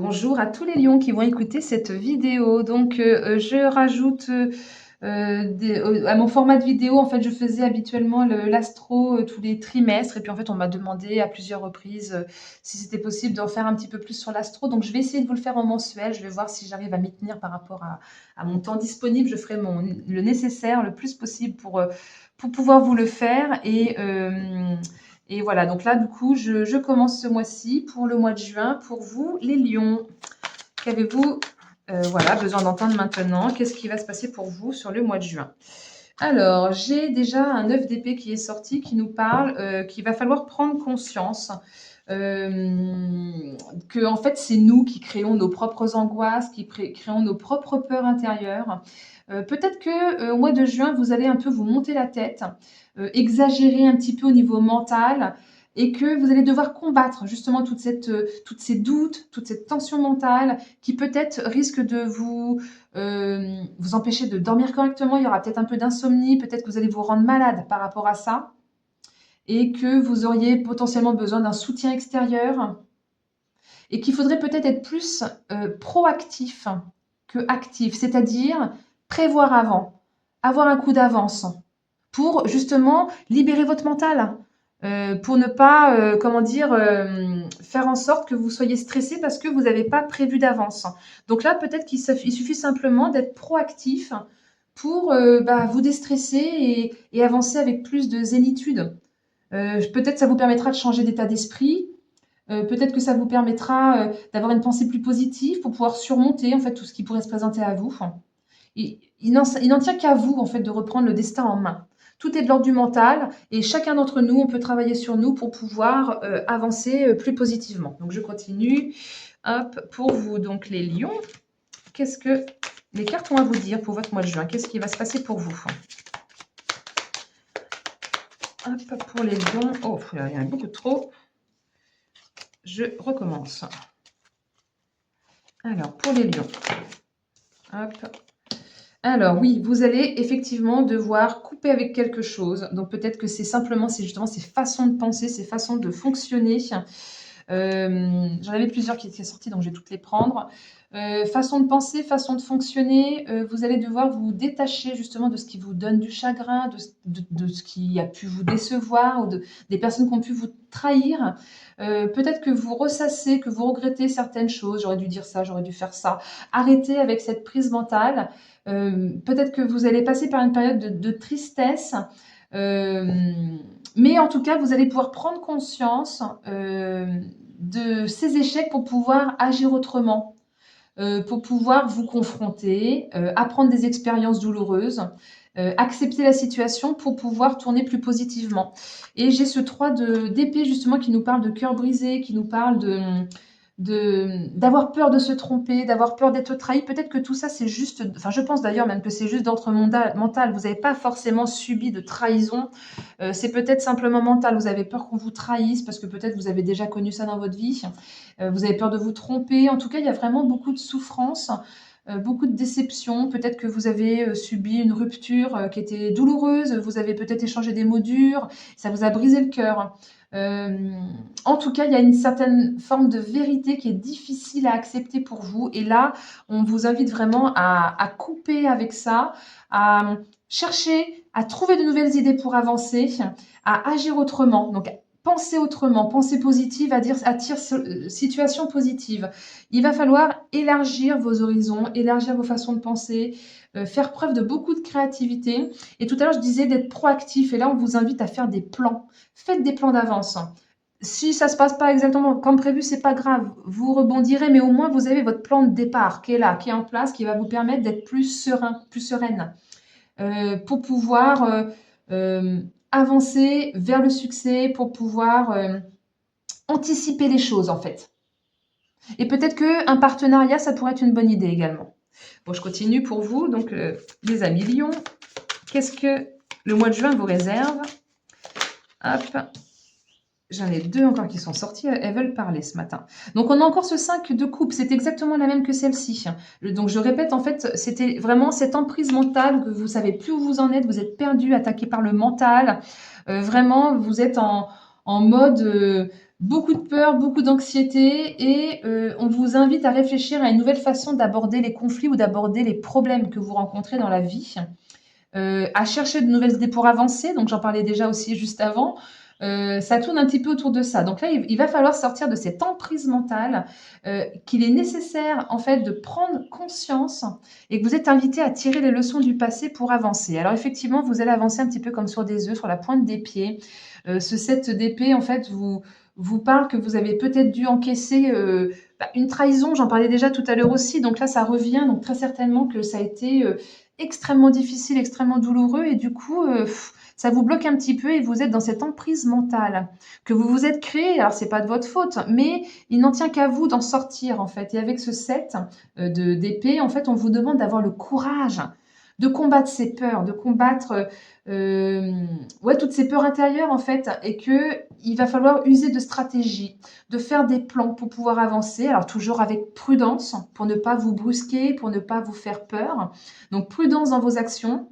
Bonjour à tous les lions qui vont écouter cette vidéo. Donc, je rajoute à mon format de vidéo. En fait, je faisais habituellement l'astro tous les trimestres. Et puis, en fait, on m'a demandé à plusieurs reprises si c'était possible d'en faire un petit peu plus sur l'astro. Donc, je vais essayer de vous le faire en mensuel. Je vais voir si j'arrive à m'y tenir par rapport à mon temps disponible. Je ferai le nécessaire le plus possible pour pouvoir vous le faire. Et voilà, donc là, du coup, je commence ce mois-ci pour le mois de juin pour vous, les lions. Qu'avez-vous voilà, besoin d'entendre maintenant? Qu'est-ce qui va se passer pour vous sur le mois de juin? Alors, j'ai déjà un œuf d'épée qui est sorti, qui nous parle qu'il va falloir prendre conscience que en fait, c'est nous qui créons nos propres angoisses, qui créons nos propres peurs intérieures. Peut-être que au mois de juin, vous allez un peu vous monter la tête, exagérer un petit peu au niveau mental, et que vous allez devoir combattre justement toutes ces doutes, toute cette tension mentale qui peut-être risque de vous empêcher de dormir correctement. Il y aura peut-être un peu d'insomnie, peut-être que vous allez vous rendre malade par rapport à ça, et que vous auriez potentiellement besoin d'un soutien extérieur, et qu'il faudrait peut-être être plus proactif que actif, c'est-à-dire prévoir avant, avoir un coup d'avance pour justement libérer votre mental, pour ne pas, comment dire, faire en sorte que vous soyez stressé parce que vous n'avez pas prévu d'avance. Donc là, peut-être il suffit simplement d'être proactif pour vous déstresser et avancer avec plus de zénitude. Peut-être ça vous permettra de changer d'état d'esprit. Peut-être que ça vous permettra d'avoir une pensée plus positive pour pouvoir surmonter en fait tout ce qui pourrait se présenter à vous. Il n'en tient qu'à vous en fait de reprendre le destin en main. Tout est de l'ordre du mental et chacun d'entre nous, on peut travailler sur nous pour pouvoir avancer plus positivement. Donc je continue. Hop, pour vous, donc les lions, qu'est-ce que les cartes ont à vous dire pour votre mois de juin? Qu'est-ce qui va se passer pour vous? Hop, pour les lions. Oh, il y en a beaucoup trop. Je recommence. Alors, pour les lions. Hop. Alors oui, vous allez effectivement devoir couper avec quelque chose. Donc peut-être que c'est justement ces façons de penser, ces façons de fonctionner. J'en avais plusieurs qui étaient sorties, donc je vais toutes les prendre. Façon de penser, façon de fonctionner, vous allez devoir vous détacher justement de ce qui vous donne du chagrin, de ce qui a pu vous décevoir, ou des personnes qui ont pu vous trahir. Peut-être que vous ressassez, que vous regrettez certaines choses. J'aurais dû dire ça, j'aurais dû faire ça. Arrêtez avec cette prise mentale. Peut-être que vous allez passer par une période de tristesse. Mais en tout cas, vous allez pouvoir prendre conscience de ces échecs pour pouvoir agir autrement, pour pouvoir vous confronter, apprendre des expériences douloureuses, accepter la situation pour pouvoir tourner plus positivement. Et j'ai ce 3 d'épée justement qui nous parle de cœur brisé, qui nous parle d'avoir peur de se tromper, d'avoir peur d'être trahi. Peut-être que tout ça, c'est juste, enfin je pense d'ailleurs même que c'est juste d'ordre mental. Vous n'avez pas forcément subi de trahison. C'est peut-être simplement mental. Vous avez peur qu'on vous trahisse parce que peut-être vous avez déjà connu ça dans votre vie. Vous avez peur de vous tromper. En tout cas, il y a vraiment beaucoup de souffrance, beaucoup de déception. Peut-être que vous avez subi une rupture qui était douloureuse. Vous avez peut-être échangé des mots durs. Ça vous a brisé le cœur. En tout cas, il y a une certaine forme de vérité qui est difficile à accepter pour vous. Et là, on vous invite vraiment à couper avec ça, à chercher à trouver de nouvelles idées pour avancer, à agir autrement. Donc, penser autrement, penser positive, attire situation positive. Il va falloir élargir vos horizons, élargir vos façons de penser, faire preuve de beaucoup de créativité. Et tout à l'heure, je disais d'être proactif. Et là, on vous invite à faire des plans. Faites des plans d'avance. Si ça se passe pas exactement comme prévu, c'est pas grave. Vous rebondirez, mais au moins vous avez votre plan de départ qui est là, qui est en place, qui va vous permettre d'être plus serein, plus sereine, pour pouvoir avancer vers le succès, pour pouvoir anticiper les choses en fait. Et peut-être qu'un partenariat, ça pourrait être une bonne idée également. Bon, je continue pour vous. Donc, les amis lions, qu'est-ce que le mois de juin vous réserve? Hop. J'en ai 2 encore qui sont sorties, elles veulent parler ce matin. Donc on a encore ce 5 de coupe, c'est exactement la même que celle-ci. Donc je répète, en fait, c'était vraiment cette emprise mentale que vous savez plus où vous en êtes, vous êtes perdu, attaqué par le mental. Vraiment, vous êtes en mode Beaucoup de peur, beaucoup d'anxiété et on vous invite à réfléchir à une nouvelle façon d'aborder les conflits ou d'aborder les problèmes que vous rencontrez dans la vie. À chercher de nouvelles idées pour avancer, donc j'en parlais déjà aussi juste avant. Ça tourne un petit peu autour de ça. Donc là, il va falloir sortir de cette emprise mentale, qu'il est nécessaire en fait de prendre conscience et que vous êtes invité à tirer les leçons du passé pour avancer. Alors effectivement, vous allez avancer un petit peu comme sur des œufs, sur la pointe des pieds. Ce 7 d'épée, en fait, vous parle que vous avez peut-être dû encaisser une trahison, j'en parlais déjà tout à l'heure aussi, donc là ça revient, donc très certainement que ça a été extrêmement difficile, extrêmement douloureux et du coup, ça vous bloque un petit peu et vous êtes dans cette emprise mentale que vous vous êtes créée. Alors c'est pas de votre faute, mais il n'en tient qu'à vous d'en sortir en fait. Et avec ce 7 de d'épée, en fait, on vous demande d'avoir le courage de combattre ces peurs, de combattre ouais, toutes ces peurs intérieures en fait, et que il va falloir user de stratégies, de faire des plans pour pouvoir avancer. Alors toujours avec prudence, pour ne pas vous brusquer, pour ne pas vous faire peur. Donc prudence dans vos actions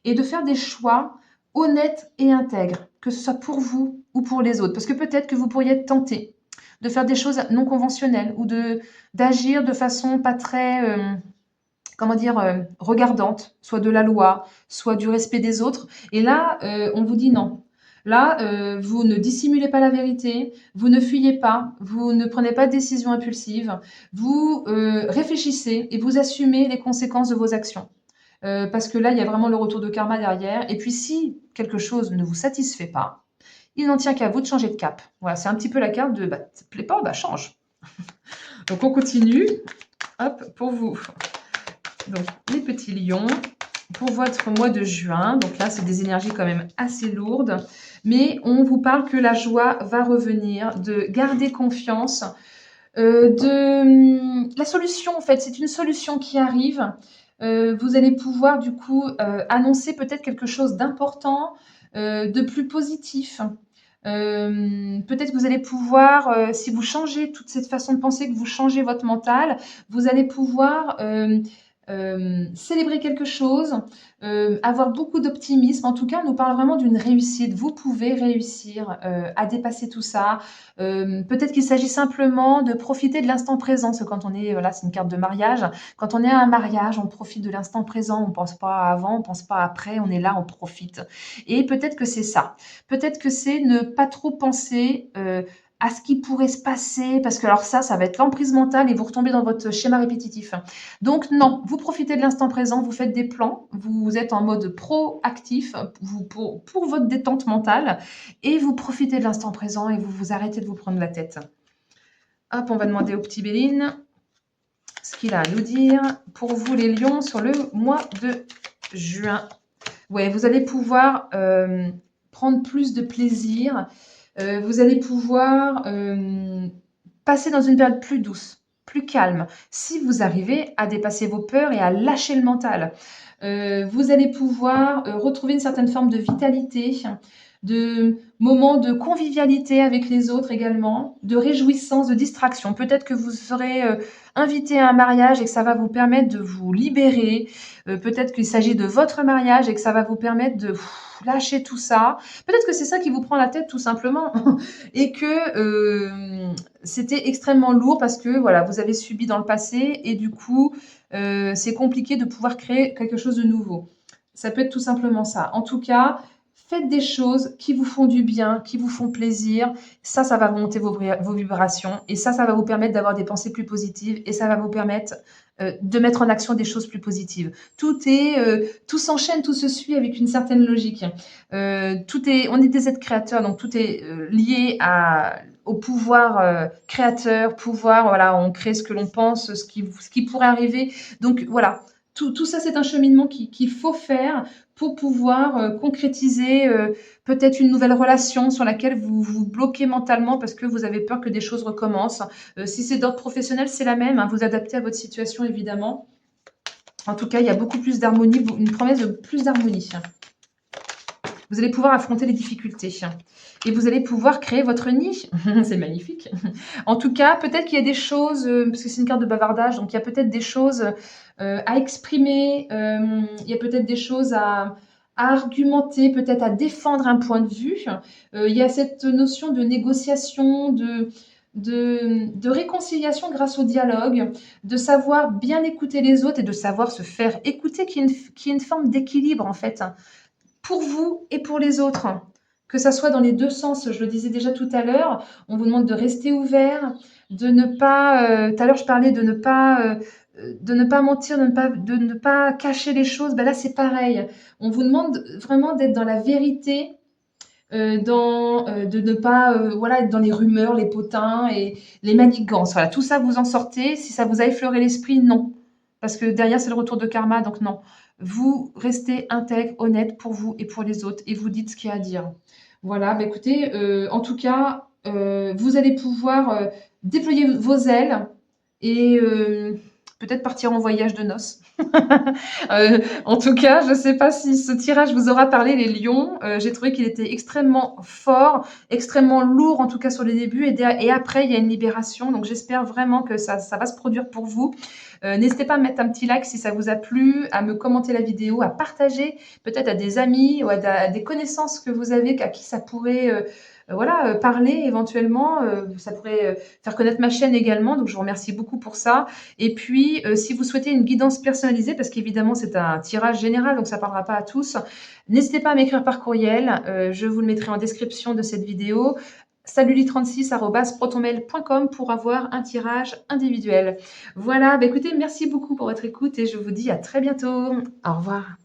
et de faire des choix honnêtes et intègres, que ce soit pour vous ou pour les autres. Parce que peut-être que vous pourriez être tenté de faire des choses non conventionnelles ou de d'agir de façon pas très comment dire, regardante, soit de la loi, soit du respect des autres. Et là, on vous dit non. Là, vous ne dissimulez pas la vérité, vous ne fuyez pas, vous ne prenez pas de décision impulsive, vous réfléchissez et vous assumez les conséquences de vos actions. Parce que là, il y a vraiment le retour de karma derrière. Et puis, si quelque chose ne vous satisfait pas, il n'en tient qu'à vous de changer de cap. Voilà, c'est un petit peu la carte de bah, ça te plaît pas, bah change. Donc, on continue. Hop, pour vous. Donc, les petits lions, pour votre mois de juin, donc là, c'est des énergies quand même assez lourdes, mais on vous parle que la joie va revenir, de garder confiance, la solution, en fait, c'est une solution qui arrive. Vous allez pouvoir, du coup, annoncer peut-être quelque chose d'important, de plus positif. Peut-être que vous allez pouvoir, si vous changez toute cette façon de penser, que vous changez votre mental, vous allez pouvoir célébrer quelque chose, avoir beaucoup d'optimisme. En tout cas, on nous parle vraiment d'une réussite. Vous pouvez réussir à dépasser tout ça. Peut-être qu'il s'agit simplement de profiter de l'instant présent. Parce que quand on est, là, c'est une carte de mariage. Quand on est à un mariage, on profite de l'instant présent. On ne pense pas à avant, on ne pense pas à après. On est là, on profite. Et peut-être que c'est ça. Peut-être que c'est ne pas trop penser à ce qui pourrait se passer, parce que alors ça va être l'emprise mentale et vous retombez dans votre schéma répétitif. Donc non, vous profitez de l'instant présent, vous faites des plans, vous êtes en mode proactif pour votre détente mentale et vous profitez de l'instant présent et vous vous arrêtez de vous prendre la tête. Hop, on va demander au petit Béline ce qu'il a à nous dire pour vous les lions sur le mois de juin. Ouais, vous allez pouvoir prendre plus de plaisir, vous allez pouvoir passer dans une période plus douce, plus calme, si vous arrivez à dépasser vos peurs et à lâcher le mental. Vous allez pouvoir retrouver une certaine forme de vitalité, de moments de convivialité avec les autres également, de réjouissance, de distraction. Peut-être que vous serez invité à un mariage et que ça va vous permettre de vous libérer. Peut-être qu'il s'agit de votre mariage et que ça va vous permettre de lâcher tout ça. Peut-être que c'est ça qui vous prend la tête tout simplement et que c'était extrêmement lourd parce que voilà, vous avez subi dans le passé et du coup, c'est compliqué de pouvoir créer quelque chose de nouveau. Ça peut être tout simplement ça. En tout cas, faites des choses qui vous font du bien, qui vous font plaisir. Ça va monter vos vibrations et ça va vous permettre d'avoir des pensées plus positives et ça va vous permettre de mettre en action des choses plus positives. Tout s'enchaîne, tout se suit avec une certaine logique. On est des êtres créateurs, donc tout est lié au pouvoir créateur, pouvoir, voilà, on crée ce que l'on pense, ce qui pourrait arriver. Donc voilà, tout ça, c'est un cheminement qu'il faut faire pour pouvoir concrétiser peut-être une nouvelle relation sur laquelle vous vous bloquez mentalement parce que vous avez peur que des choses recommencent. Si c'est d'ordre professionnel, c'est la même, hein, vous adaptez à votre situation évidemment. En tout cas, il y a beaucoup plus d'harmonie, une promesse de plus d'harmonie. Vous allez pouvoir affronter les difficultés et vous allez pouvoir créer votre nid. C'est magnifique. En tout cas, peut-être qu'il y a des choses, parce que c'est une carte de bavardage, donc il y a peut-être des choses à exprimer, il y a peut-être des choses à argumenter, peut-être à défendre un point de vue. Il y a cette notion de négociation, de réconciliation grâce au dialogue, de savoir bien écouter les autres et de savoir se faire écouter, qui est une forme d'équilibre en fait, pour vous et pour les autres. Que ça soit dans les 2 sens, je le disais déjà tout à l'heure, on vous demande de rester ouvert, de ne pas, tout à l'heure je parlais de ne pas mentir, de ne pas cacher les choses, ben là c'est pareil. On vous demande vraiment d'être dans la vérité, de ne pas, voilà, être dans les rumeurs, les potins et les manigances. Voilà, tout ça vous en sortez. Si ça vous a effleuré l'esprit, non. Parce que derrière, c'est le retour de karma, donc non. Vous restez intègre, honnête pour vous et pour les autres et vous dites ce qu'il y a à dire. Voilà, bah, écoutez, en tout cas, vous allez pouvoir, déployer vos ailes et peut-être partir en voyage de noces. En tout cas, je ne sais pas si ce tirage vous aura parlé, les lions. J'ai trouvé qu'il était extrêmement fort, extrêmement lourd, en tout cas sur les débuts, et après, il y a une libération. Donc, j'espère vraiment que ça va se produire pour vous. N'hésitez pas à mettre un petit like si ça vous a plu, à me commenter la vidéo, à partager peut-être à des amis ou à des connaissances que vous avez, à qui ça pourrait voilà, parler éventuellement. Ça pourrait faire connaître ma chaîne également. Donc, je vous remercie beaucoup pour ça. Et puis, si vous souhaitez une guidance personnalisée, parce qu'évidemment, c'est un tirage général, donc ça ne parlera pas à tous, n'hésitez pas à m'écrire par courriel. Je vous le mettrai en description de cette vidéo. Saluli36@protonmail.com pour avoir un tirage individuel. Voilà, bah écoutez, merci beaucoup pour votre écoute et je vous dis à très bientôt. Au revoir.